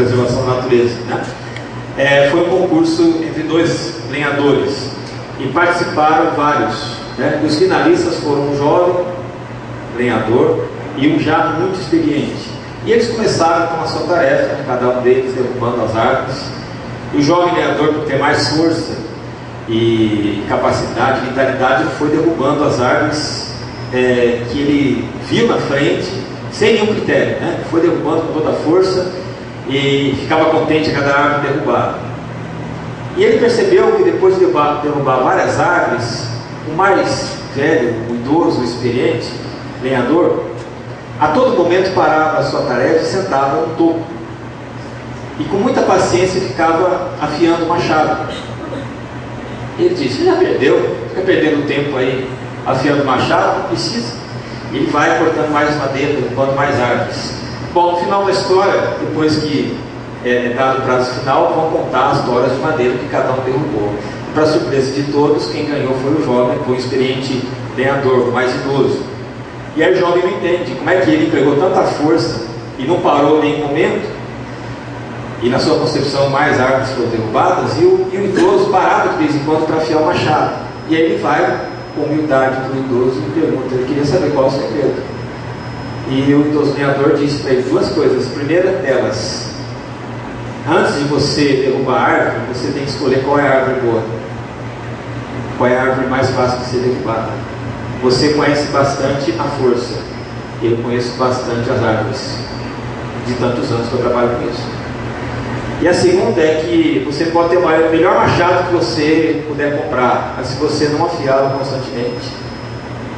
preservação da natureza, né? Foi um concurso entre dois lenhadores e participaram vários, né? Os finalistas foram um jovem lenhador e um já muito experiente. E eles começaram com a sua tarefa, né? Cada um deles derrubando as árvores. E o jovem lenhador, por ter mais força e capacidade, vitalidade, foi derrubando as árvores que ele viu na frente, sem nenhum critério, né? Foi derrubando com toda a força e ficava contente a cada árvore derrubada. E ele percebeu que depois de derrubar várias árvores, o mais velho, o idoso, o experiente lenhador, a todo momento parava a sua tarefa e sentava no topo. E com muita paciência ficava afiando o machado. Ele disse: "Você já perdeu? Fica perdendo tempo aí afiando o machado? Não precisa." E ele vai cortando mais madeira, derrubando mais árvores. Bom, no final da história, depois que é dado o prazo final, vão contar as toras de madeira que cada um derrubou. Para surpresa de todos, quem ganhou foi o jovem, foi o experiente lenhador, o mais idoso. E aí o jovem não entende como é que ele pegou tanta força e não parou em nenhum momento, e na sua concepção mais árvores foram derrubadas, e o idoso parava de vez em quando para afiar o machado. E aí ele vai com humildade para o idoso e pergunta, ele queria saber qual é o segredo. E o idoso lenhador disse para ele duas coisas. A primeira delas: antes de você derrubar a árvore, você tem que escolher qual é a árvore boa, qual é a árvore mais fácil de ser derrubada. Você conhece bastante a força, eu conheço bastante as árvores, de tantos anos que eu trabalho com isso. E a segunda é que você pode ter o melhor machado que você puder comprar, mas se você não afiá-lo constantemente,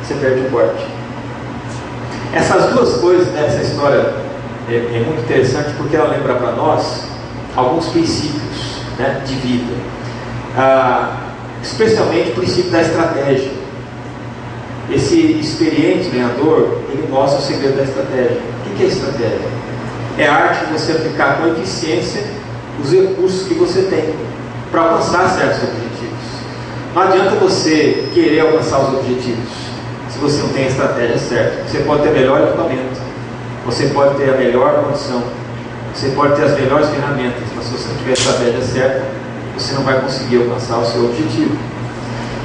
você perde o corte. Essas duas coisas, né, essa história é muito interessante porque ela lembra para nós alguns princípios, né, de vida, especialmente o princípio da estratégia. Esse experiente lenhador, ele mostra o segredo da estratégia. O que é estratégia? É a arte de você aplicar com eficiência os recursos que você tem para alcançar certos objetivos. Não adianta você querer alcançar os objetivos se você não tem a estratégia certa. Você pode ter melhor equipamento, você pode ter a melhor condição, você pode ter as melhores ferramentas, mas se você não tiver a estratégia certa, você não vai conseguir alcançar o seu objetivo.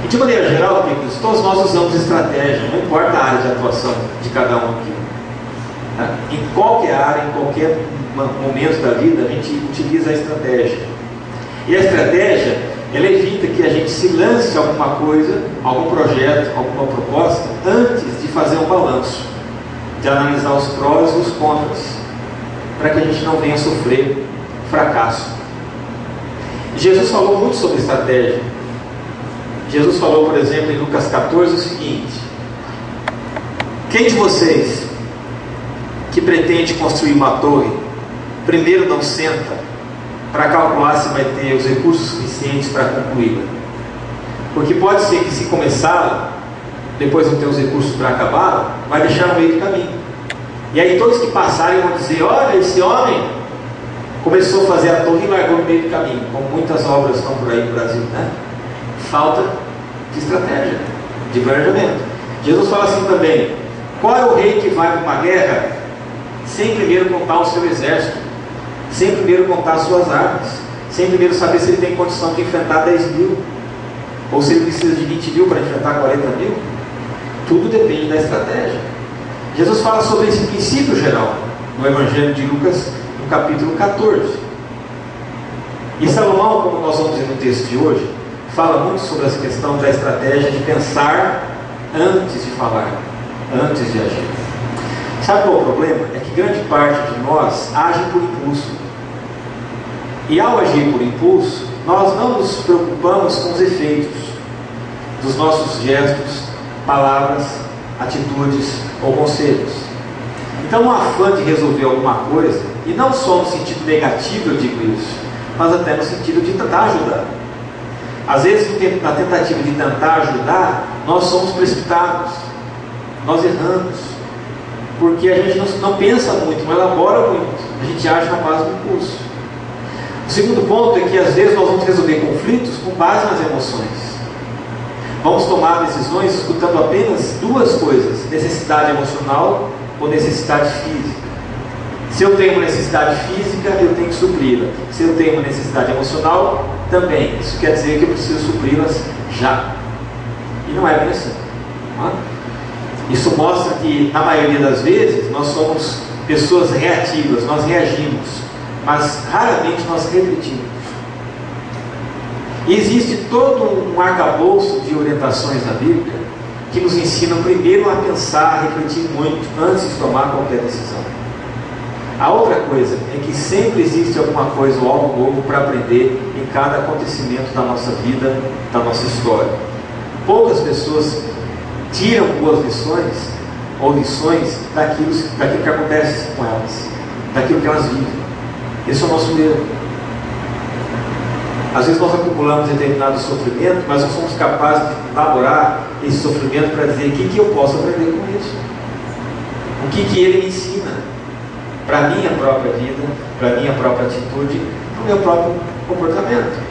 E de maneira geral, amigos, todos nós usamos estratégia, não importa a área de atuação de cada um aqui. Em qualquer área, em qualquer momento da vida, a gente utiliza a estratégia. E a estratégia, ela evita que a gente se lance a alguma coisa, algum projeto, alguma proposta, antes de fazer um balanço, de analisar os prós e os contras, para que a gente não venha a sofrer fracasso. E Jesus falou muito sobre estratégia. Jesus falou, por exemplo, em Lucas 14 o seguinte: quem de vocês que pretende construir uma torre, primeiro não senta para calcular se vai ter os recursos suficientes para concluí-la? Porque pode ser que, se começá-la, depois não ter os recursos para acabá-la, vai deixar no meio do caminho. E aí todos que passarem vão dizer: olha, esse homem começou a fazer a torre e largou no meio do caminho, como muitas obras estão por aí no Brasil, né? Falta de estratégia, de planejamento. Jesus fala assim também: qual é o rei que vai para uma guerra sem primeiro contar o seu exército, sem primeiro contar as suas armas, sem primeiro saber se ele tem condição de enfrentar 10 mil, ou se ele precisa de 20 mil para enfrentar 40 mil? Tudo depende da estratégia. Jesus fala sobre esse princípio geral no Evangelho de Lucas, no capítulo 14. E Salomão, como nós vamos ver no texto de hoje, fala muito sobre essa questão da estratégia de pensar antes de falar, antes de agir. Sabe qual é o problema? É que grande parte de nós age por impulso. E ao agir por impulso, nós não nos preocupamos com os efeitos dos nossos gestos, palavras, atitudes ou conselhos. Então, no afã de resolver alguma coisa, e não só no sentido negativo eu digo isso, mas até no sentido de tentar ajudar. Às vezes, na tentativa de tentar ajudar, nós somos precipitados, nós erramos, porque a gente não pensa muito, não elabora muito, a gente age na base do impulso. O segundo ponto é que às vezes nós vamos resolver conflitos com base nas emoções. Vamos tomar decisões escutando apenas duas coisas: necessidade emocional ou necessidade física. Se eu tenho uma necessidade física, eu tenho que supri-la. Se eu tenho uma necessidade emocional, também. Isso quer dizer que eu preciso supri-las já. E não é bem assim. Não é? Isso mostra que, na maioria das vezes, nós somos pessoas reativas, nós reagimos, mas raramente nós refletimos. E existe todo um arcabouço de orientações na Bíblia que nos ensinam primeiro a pensar, a refletir muito antes de tomar qualquer decisão. A outra coisa é que sempre existe alguma coisa ou algo novo para aprender em cada acontecimento da nossa vida, da nossa história. Poucas pessoas tiram boas lições ou lições daquilo que acontece com elas, daquilo que elas vivem. Esse é o nosso erro. Às vezes nós acumulamos determinado sofrimento, mas não somos capazes de elaborar esse sofrimento para dizer o que eu posso aprender com isso, o que ele me ensina para a minha própria vida, para a minha própria atitude, para o meu próprio comportamento.